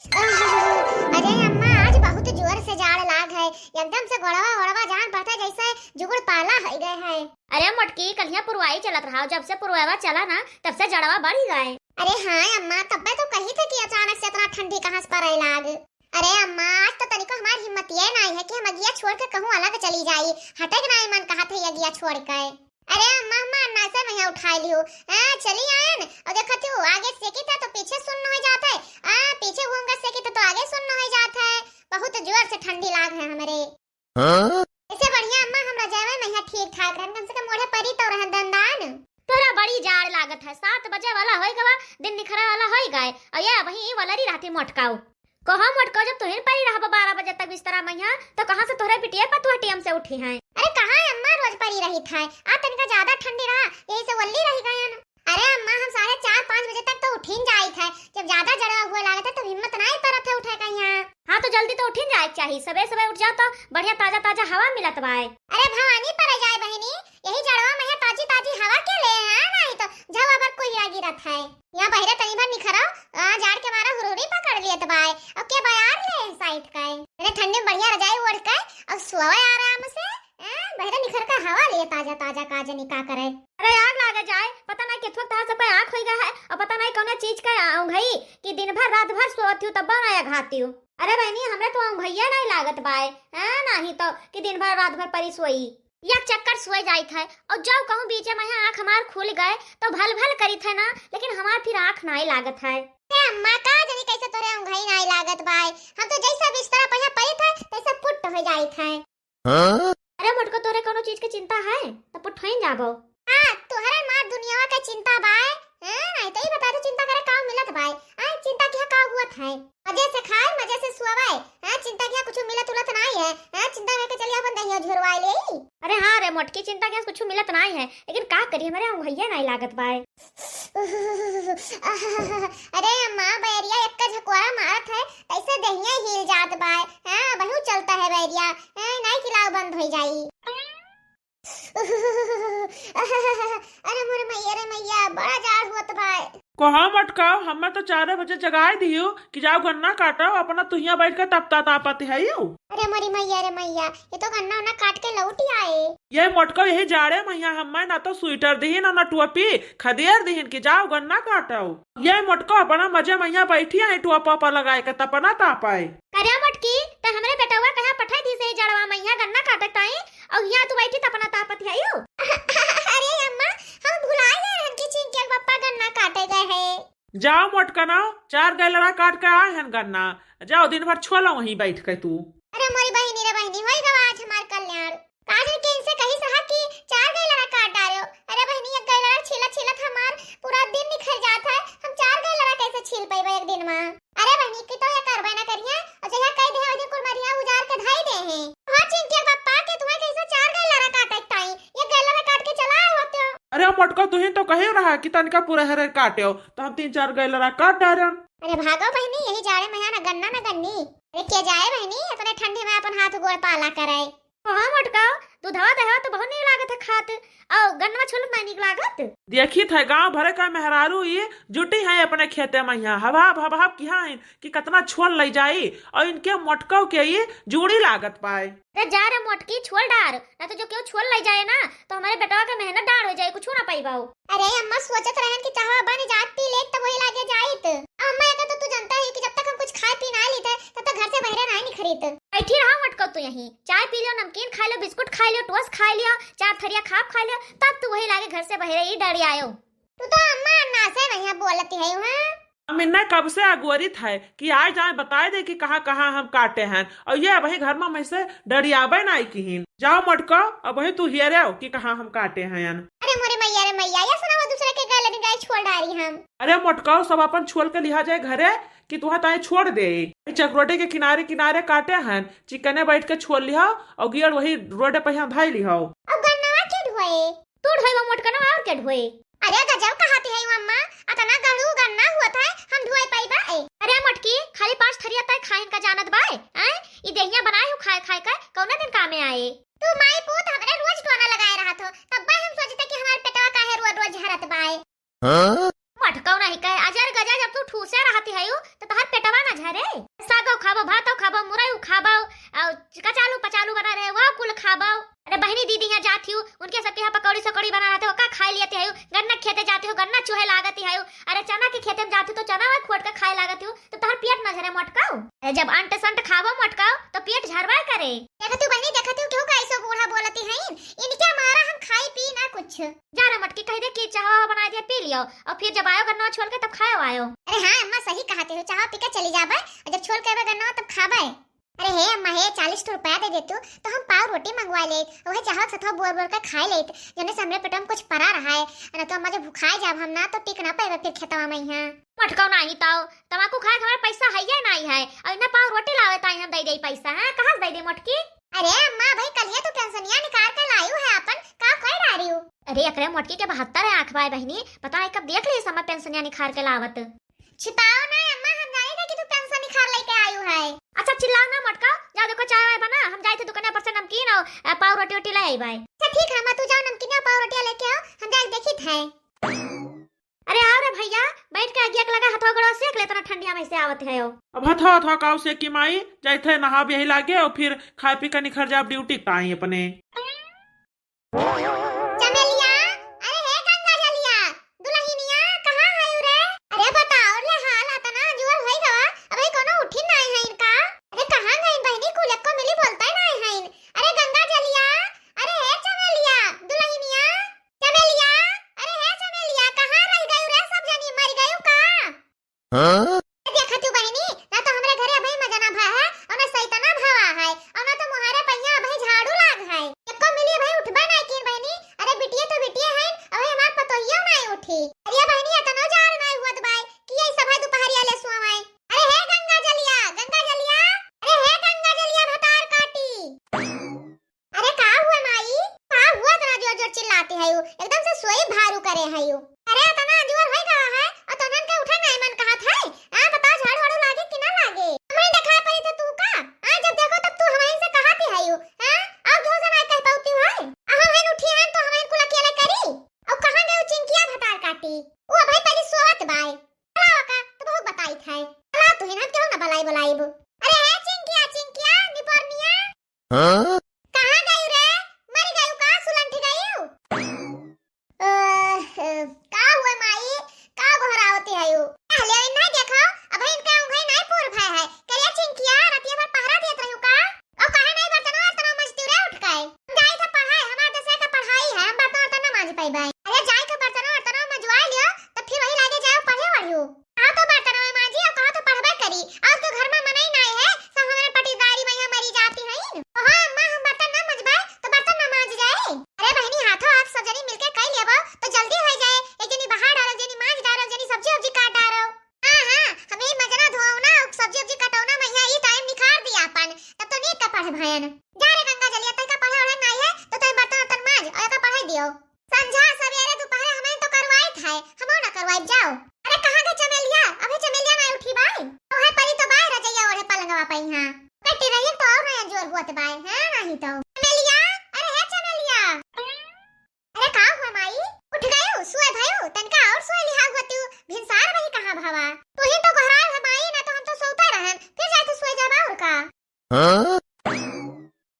अरे अम्मा आज बहुत जोर से जाड़ लाग है। एकदम से गोड़वा ओड़वा जान पड़ता जैसे जुगुड़ पाला है गए है। अरे मोटकी कलिया पुरवाई चलत रहा, जब से पुरवावा चला ना तब से जड़वा बढ़ गए। अरे हाँ अम्मा, तब मैं तो कही थी कि अचानक से इतना ठंडी कहाँ से पड़े लाग। अरे अम्मा आज तो तनिको हमारी हिम्मत ये नहीं है कि हम अगिया छोड़ के कहूँ अलग चली जाई। हटे नहीं मन कहा थे अगिया छोड़ के। अरे अम्मा अम्मा अन्ना से मैं उठा लियो। चली आयन और देखती हूँ आगे सेकी था तो पीछे सुन्न हो जाता है। पीछे घूम कर सेकी तो आगे सुन्न हो जाता है। बहुत जोर से ठंडी लाग है हमारे। इससे बढ़िया अम्मा हम रजाई में यहाँ ठीक ठाक रहन, कम से कम मोढ़े परी तो रहन दंदान। तोरा बड़ी जाड़ लागत है, 7 बजे वाला होई गवा, दिन निखरा वाला होई गए और ये वही वलरी रहती मोटकाऊ। कहाँ मोटकाऊ जब तुहिन परी रहा 12 बजे तक बिस्तरा मैया तो कहाँ से तोहरे पिटिया पतुआ टीएम से उठी हैं। अरे कहाँ अम्मा रोज परी रही था, आ तनिका ज्यादा ठंडी रहा यही से वल्ली रही गयन। अरे अम्मा हम 4:30-5 बजे तक तो उठिन जाई थे, जब ज्यादा जड़ा हुआ लागत है तो हिम्मत नहीं परत है उठे कहीं। हाँ तो जल्दी तो उठिन जाए चाहिए, सबे सबे उठ जाओ तो बढ़िया ताजा ताजा हवा मिलत बाय। अरे भवानी पर जाए बहनी, यही जड़वा में ताजी ताजी हवा के ले है, नहीं तो झवा पर कोई आ गिरत है। यहाँ बहरे तनी भर निखरा जाड़ के मारा हुरुरी पकड़ लियत बाय। अब के बयार ले साइड का मेरे ठंडे में बढ़िया रजाई ओढ़ के अब सोवे आराम से बहरे निखर का हवा ले ताजा ताजा काजे निका करे। अरे आग लागे जाए, पता नहीं किथवक तार सब आंख होई गया है और पता नहीं कौन चीज का औंघई कि दिन भर रात भर सोती हूं तब बनाया घाती हूं। अरे बहनी हमरे तो औंघैया नहीं लागत बाय, नहीं तो कि दिन भर रात भर परी सोई या चक्कर सोए जाई था। और जब कहूं बीच में आंख हमार खुल गए तो भल भल करी थे ना, लेकिन हमार फिर आंख नहीं लागत है। अम्मा का जानी कैसे तोरे औंघई नहीं लागत बाय, हम तो जैसा बिस्तर पे पड़ी थे तैसा पुट हो जाई थे। अरे मोटको तोरे कोनो चीज की चिंता है तो पुट होई जाबो। हां तोहरे मार दुनिया का चिंता बाय, नहीं तो ही बता दो चिंता करे का मिलत बाय। चिंता क्या का हुआ था, मजे से खाए मजे से सोवाए। चिंता क्या कुछ मिलत उलत नहीं है। चिंता में के चलिए अपन दहिया झुरवाई ले। अरे हाँ रे मोटकी चिंता क्या कुछ मिलत नहीं है, लेकिन का करी हमारे औंघैया नहीं लागत बाय। अरे अम्मा बैरिया एक झकोरा मारत है ऐसे दहिया हिल जात बाय। बहुत चलता है बैरिया, नहीं खिलाओ बंद हो जाई। अरे मोर मैया रे मैया बड़ा जाड़ हुआ बाय। कहाँ मटकाओ, हमें तो 4 बजे जगाए दियो कि जाओ गन्ना काटो, अपना तुहिया बैठ के तपता तापत है यू। अरे मोरी मैया रे मैया, ये तो गन्ना उन्ना काट के लौटी आए। ये मटकाओ यही जाड़े मैया हमें ना तो स्वेटर दिहिन और ना टोपी खदेर दिहिन कि जाओ गन्ना काटो। ये मटकाओ अपना मजे मैया बैठी है टोपा लगाए के तपना तापाए। अरे मटकी तो हमरे बेटवा कहाँ पठाई दी से जड़वा मैया गन्ना काटत आई और यहाँ तू बैठी तपना तापत है यू। अरे अम्मा हम भुला गए हैं कि चिंकिया पापा गन्ना काटे गए हैं। जाओ मोटकना 4 गैलरा काट के आए हैं गन्ना, जाओ दिन भर छोला वहीं बैठ के तू। अरे मोरी बहनी रे बहनी होई गवा आज हमार कल्याण। काजल के इनसे कही सहा कि 4 गैलरा काट डालो। अरे बहनी एक गैलरा छिला हमार पूरा दिन निकल जाता है, हम 4 गैलरा कैसे छिल पाइबे एक दिन में। अरे बहनी की तो ये करबे ना करिए और जहाँ कह दे ओदे कुल मरिया उजार के धाई दे हैं। हां चिंकिया पापा के तुम्हें कैसे 4 गैलरा काटे ताई, ये गैलरा काट के चला होते हो। अरे मटका तुहिन तो कहे रहा कि तनिका पूरा हरे काटे तो हम 3-4 गैलरा काट डारन। अरे भागो बहनी यही जाड़े में ना गन्ना ना गन्नी। अरे क्या जाए बहनी इतने ठंडे में अपन हाथ गोड़ पाला करे। हाँ मटकाओ दूधवा दहवा तो बहुत नहीं लागत है खात और गन्ना छोल नहीं लागत। देखी थे गांव भरे का मेहरारू ये जुटी है अपने खेते में यहाँ हवा हवा किया है कि कितना छोल ले जाई और इनके मटकाओ के ये जुड़ी लागत पाए। अरे जा रे मोटकी छोल डार, ना तो जो क्यों छोल ले जाए ना तो हमारे बेटवा का मेहनत डार हो जाए, कुछ ना पाई बाऊ। अरे अम्मा सोचत रहन कि चाहवा बन जाती लेट तो वही लागे जाइत। अम्मा ये तो तू जानता है कि जब तक हम कुछ खाए पी ना लेते तब तक घर से बाहर नहीं निखरीत। बैठी रहा मटको तू यहीं, चाय पी लियो, नमकीन खा लियो, बिस्कुट खा लियो, टोस्ट खा लियो, 4 थरिया खाप खा लियो, तब तू वही लागे घर से बाहर ही डरी आयो। तू तो अम्मा अन्ना से वहीं बोलती है हां। मिन्ना कब से अगवरित है कि आज जाए बताए दे कि कहाँ कहाँ हम काटे हैं और ये वही घर में से डरियाबे नहीं किहिन। जाओ मटका अब वही तू हियर आओ कि कहाँ हम काटे हैं। अरे मोरे मैया रे मैया या सुनावा दूसरे के गले गाय छोड़ डारी हम। अरे मटकाओ सब अपन छोड़ के लिहा जाए घरे कि तुहा ताए छोड़ दे। चकरोटे के किनारे किनारे काटे हैं, चिकने बैठ के छोड़ लिहा और गियर वही रोड पे यहाँ धाई लिहा। अब गन्नवा के ढोए तू ढोई मोटका ना और के ढोए। अरे गजब कहाती है अम्मा, अतना गड़ू गन्ना हुआ था हम ढोए पाइबा। अरे मटकी खाली 5 थरिया तक खाइन का जानत बाय, हैं ई देहिया बनाए हो खाए खाए का कौना दिन कामे आए। तू माई पूत हमरे रोज टोना लगाए रहा तो तब हम सोचते कि हमारे पेटवा काहे रोज रोज झरत बाय। मटकाऊ नहीं कहे अजर गजा जब तू ठूसे रहती है तो तहर पेटवा ना झरे सागो खाबो भातो खाबो मुरई खाबो कचालू पचालू बना रहे वो कुल खाबो। अरे बहनी दीदी यहाँ जाती हूँ उनके सबके यहाँ पकौड़ी सकौड़ी बना रहते हो का खा लेते हो। गन्ना खेते जाती हो गन्ना चूहे लागती है। अरे चना के खेते में जाती तो चना खोट के खाए लागती हूँ तो तहर पेट न झरे मटकाऊ। अरे जब अंट संट खाबो मटकाऊ तो पेट झरवा करे। देखती बहनी देखती क्यों कैसे बूढ़ा बोलती है इनके मारा हम खाई पी ना कुछ। जा रे मटकी कह दे कि चाह बना दिया पी लियो और फिर जब आयो गन्ना छोड़ के तब खाओ आयो। अरे हाँ अम्मा सही कहते हो चाह पी के चली जाबे और जब छोड़ के गन्ना तब खाबे। अरे हे अम्मा हे 40 रुपया दे देतू तो हम पाव रोटी मंगवा ले वह चाहत सथवा बोल बोल के खाए ले जने से हमरे पेट में कुछ पड़ा रहा है ना तो अम्मा जब भुखाए जाब हम ना तो टिक ना पाए फिर खेतवा में यहाँ मटकाऊ नहीं ताऊ तमाकू खाए हमारे पैसा है या नहीं है और ना पाव रोटी लावे ताई हम दे दे पैसा है कहां से दे दे मटकी। अरे अम्मा भाई कल तो पेंशनिया निकाल के लायू है अपन का कह रही हूं। अरे अकरे मटकी के 72 है आंख भाई बहनी पता है कब देख ली समय पेंशनिया निकाल के लावत। छिपाओ ना अम्मा हम जाने थे कि तू पेंशन निकाल लेके आयू है। अच्छा चिल्लाओ ना मटका जा देखो चाय वाय बना हम जाए थे दुकान पर से नमकीन और पाव रोटी वोटी ले आई भाई। अच्छा ठीक है अम्मा तू जाओ नमकीन और पाव रोटी लेके आओ हम जाए देखी थे। अरे आओ रे भैया बैठ के आगे लगा हथवा गड़ो सेक ले तना ठंडिया में से आवत है। अब हथा हथा काऊ से की माई जाते नहा यही लागे और फिर खाए पी कर निखर जाब ड्यूटी ताई अपने। चमेलिया अरे हे गंगा जलिया दुल्हनिया कहां है रे। अरे बताओ ले हाल आता जुअर होई गवा अबे कोनो उठी नहीं है इनका। अरे कहां गई बहनी कुल को मिली बोलता ही नहीं है। अरे गंगा जलिया अरे हे चमेलिया दुल्हनिया चमेलिया अरे हे चमेलिया कहां रह गई रे सब जनी मर गई का। हां देखा तू बहनी ना तो हमरे घरे अभी मजना भा है और ना सैतना भावा है और ना तो मुहारे पहिया अभी झाड़ू लाग है एको मिली भाई उठबा नहीं की बहनी। अरे बिटिया तो बिटिया है अबे हमार पतोहिया नहीं उठी। अरे बहनी इतना जार नहीं हुआ भाई कि ये सब है दोपहरिया ले सुआवे। अरे हे गंगा जलिया अरे हे गंगा जलिया भतार काटी। अरे का हुआ माई का हुआ इतना जोर जोर चिल्लाती है एकदम से सोई भारू करे है। अरे इतना जोर होई गया है और तनन के उठा नहीं मन कहा था आ बताओ झाड़ू वाड़ू लागे कि ना लागे। हमें देखा पड़ी तो तू का आ जब देखो तब तू हमें से कहाती है हां अब जो जना कह पाती है हमें उठी है तो हमें कुल अकेले करी और कहां गई चिंकिया भतार काटी वो भाई पहले सोवत बाय चलाओ का तो बहुत बताई था चला तू ही ना क्यों ना बलाई बलाई। अरे है चिंकिया चिंकिया निपरनिया हां कहां गई रे मर गई का सुलंठी गई का हुआ माई का घरावती है पहले ना देखो अब इनका उंगली नहीं पूर भाई है करिया चिंकिया रातिया भर पहरा देत रहू का और कहे नहीं बर्तनवा तना मजदूरे उठ गए जाई था पढ़ाई हमार दसे का पढ़ाई है हम बर्तन ना मांज पाई भाई। अरे जाई का बर्तनवा मजवा लियो तो फिर वही लागे जाओ पढ़े वढ़ियो कहां तो बर्तनवा मांजी और कहां तो पढ़बे करी और तो घर में मनाई नहीं है सब हमारे पटीदारी में मरी जाती है। हां अम्मा हम बर्तन ना मजबाए तो बर्तन ना मांज जाए। अरे बहनी हाथों हाथ सब जनी मिलके कर लेबो तो जल्दी हो जाए एक जनी बाहर डालो जनी मांज डालो जनी सब्जी वब्जी काट डालो। हां हमें मजना धोवना सब्जी वब्जी कटौना में ये टाइम निखार दिया अपन तब तो नीट का पढ़े भयन जा रे गंगा जलिया तई का पढ़े ओढ़े नहीं है तो तई बर्तन मांज और का पढ़ाई दियो संझा सवेरे दोपहर हमें तो करवाई था हम ना करवाई जाओ। अरे कहां गए चमेलिया अभी चमेलिया नहीं उठी भाई ओहे परी तो बाहर रजैया ओढ़े पलंगवा पे हां कटी रही तो और नया जोर हुआ तो भाई है नहीं तो चमेलिया अरे है चमेलिया। अरे का हुआ माई उठ गयो सोए भयो तनका और सोए लिहा हुआ तू भिनसार वही कहां भावा तू ही तो घराल है माई ना तो हम तो सोता रहन फिर जाए तो सोए जाबा और का हां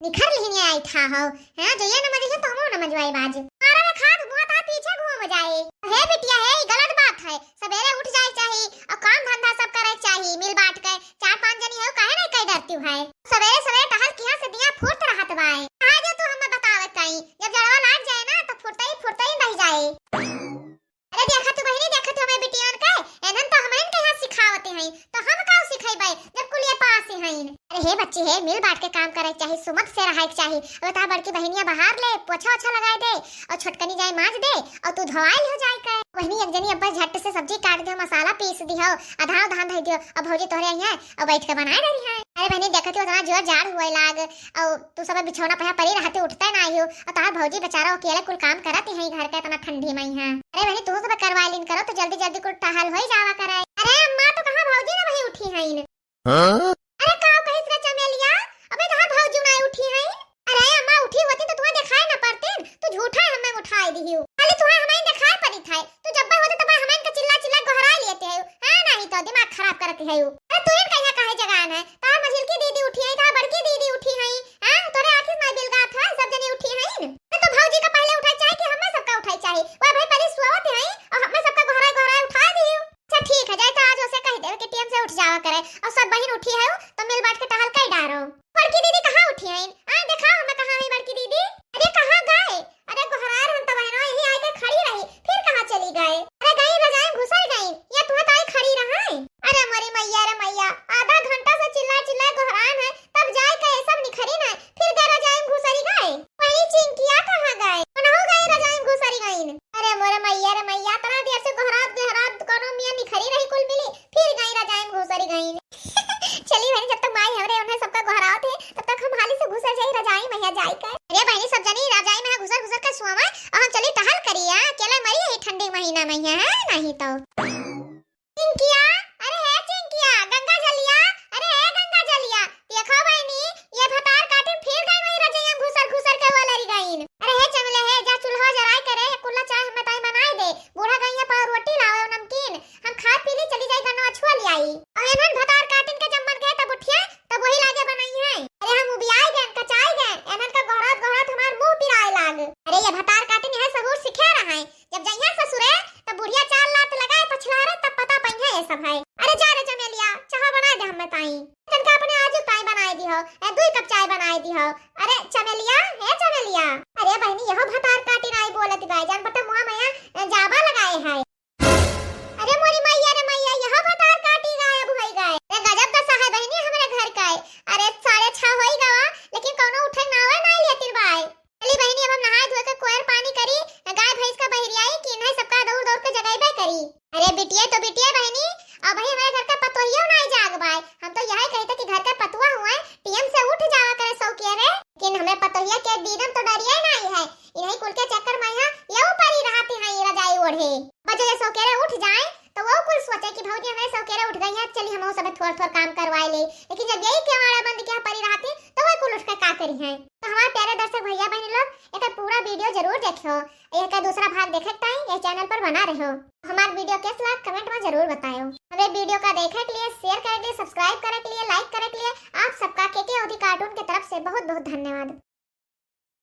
निखर लेने आई था हो हां जो ये न मजे तो हम न मजवाई बाज मारा में खाद मुंह था पीछे घूम जाए। हे बिटिया है गलत बात है सवेरे उठ जाए चाहिए और काम धंधा सब करे चाहिए मिल बांट के 4-5 जनी हो काहे नहीं कह डरती है सवेरे सवेरे टहल किया से दिया फुर्त रहत बाए आ जो तू हमें बतावत कहीं जब जड़वा लाग जाए ना तो फुर्ता ही रह जाए। अरे देखा तू बहनी देखा तू हमें बिटियान का एनन तो हमें के हाथ सिखावते हैं तो हम का सिखाइबे जब कुलिया पास ही हैं। अरे हे बच्चे हे मिल बांट के काम करे चाहिए सुमत से रहे चाहिए और ता बड़की बहनिया बाहर ले पोछा ओछा लगा दे और छोटकनी जाए मांज दे और तू धोवाई हो जाए के बहनी एक जनी अब्बा झट से सब्जी काट दे मसाला पीस दी हो आधा धान धइ दियो अब भौजी तोरे आई है और बैठ के बनाए रही है। अरे बहनी देखत हो उतना जोर जाड़ हुए लाग और तू सब बिछौना पे पड़ी रहते उठते ना हो और तार भौजी बेचारा अकेले कुल काम करत है घर के इतना ठंडी में है। अरे बहनी तू सब करवा लिन करो तो जल्दी जल्दी कुल टहल होई जावा करे। अरे अम्मा तो कहां भौजी ना वही उठी है हां अरे का कहिस रे चमेलिया अबे कहां भौजी ना उठी है। अरे अम्मा उठी होती तो तुम्हें दिखाई ना पड़ते तू झूठा हमें उठाई दी हो खाली तुम्हें हमें दिखाई पड़ी था तू जब होते तब हमें का चिल्ला चिल्ला और सब बहन उठी है तो मिल बांट के टहल कई डारो। बड़की दीदी कहाँ उठी है? आ दिखाओ मैं कहाँ है बड़की दीदी। अरे कहाँ गए? अरे गोहरार हम तो बहनों यही आके खड़ी रही, फिर कहाँ चली गए? अरे गई रजाई घुसल गई या तू तो आई खड़ी रहा है? अरे मरी मैया रे मैया, आधा घंटा से चिल्ला चिल्ला गोहरान है तब जाए के सब निखरी ना, फिर गए रजाई घुसरी गए। वही चिंकिया कहाँ गए? कनहु गई रजाई घुसरी गई। अरे मोरे मैया रे मैया, तना देर से गोहरात कोनो मियां निखरी रही कुल मिली, फिर गई रजाई घुसरी गई। चली बहनी, जब तक माई हमरे उन्हें सबका गोहराव थे तब तक हम हाली से घुसर जाई रजाई मैया जाई कर। अरे बहनी सब जनी रजाई में घुसर घुसर कर सुआवा और हम चली टहल करिया, अकेले मरी है ठंडी महीना में है नहीं तो। चिंकिया, अरे है चिंकिया, गंगा जलिया, अरे है गंगा जलिया, देखो बहनी ये भतार काटे फिर गई वही रजाई में घुसर घुसर के वाला गई। अरे है चमले है, जा चूल्हा जराई करे कुल्ला चाय हमें ताई बनाई दे, बूढ़ा गईया पर रोटी लावे नमकीन, हम खा पी ली चली जाई गन्ना छुआ ले आई। और एनन भतार काटिन के जब मन गए तब उठिया तब वही लागे बनाई है। अरे हम उबियाई गए कचाई गए, एनन का गोहरात गोहरात हमार मुंह पिराए लाग। अरे ये भतार काटिन है सहूर सिखा रहा है, जब जइया ससुरे तब बुढ़िया चाल लात लगाए पछला रे तब पता पइहे ये सब है। अरे जा रे चमेलिया, चाय बना दे हमें ताई, तनका अपने आज चाय बनाई दी हो, 2 कप चाय बनाई दी हो। अरे चमेलिया, है चमेलिया, अरे बहनी यहो भतार काटिन आई बोलत गए जान पता मुआ मैया जाबा लगाए है। अरे मोरी मैया रे मैया, यहो भतार काटी गायब होई गए। अरे गजब दशा है बहनी हमरे घर का। अरे 6:30 होई गवा लेकिन कोनो उठे ना आवे ना लेतिर बाय। चली बहनी अब हम नहाए धोए के कोयर पानी करी, गाय भैंस का बहरियाई कि नहीं सबका दौड़ दौड़ के जगाइबे करी। अरे बिटिया तो बिटिया बहनी, अब भाई हमारे घर का पतोहियो ना जाग बाय, हम तो यही कहते कि घर का पतुआ हुआ टीएम से उठ जावा करे सौकिया रे, लेकिन हमें पतोहिया के दीदम तो डरिया नहीं है, इन्हीं कुल के चक्कर में यहाँ यऊ परी रहती है रजाई ओढ़े। बजे सौकेरे उठ जाए तो वो कुल सोचे कि भौजी हमें सौकेरे उठ गई है, चली हम सब थोड़ा थोड़ा काम करवाए ले, लेकिन जब यही केवाड़ा बंद किया परी रहती तो वो कुल उठ के का करी है। तो हमारे प्यारे दर्शक भैया बहन लोग एक पूरा वीडियो जरूर देखो, एक दूसरा भाग देखे टाइम ये चैनल पर बना रहो। हमारे वीडियो कैसा लगा कमेंट में जरूर बताओ। हमें वीडियो का देखे के लिए, शेयर करे के लिए, सब्सक्राइब करे के लिए, लाइक करे के लिए आप सबका केके ओधी कार्टून की तरफ से बहुत बहुत धन्यवाद।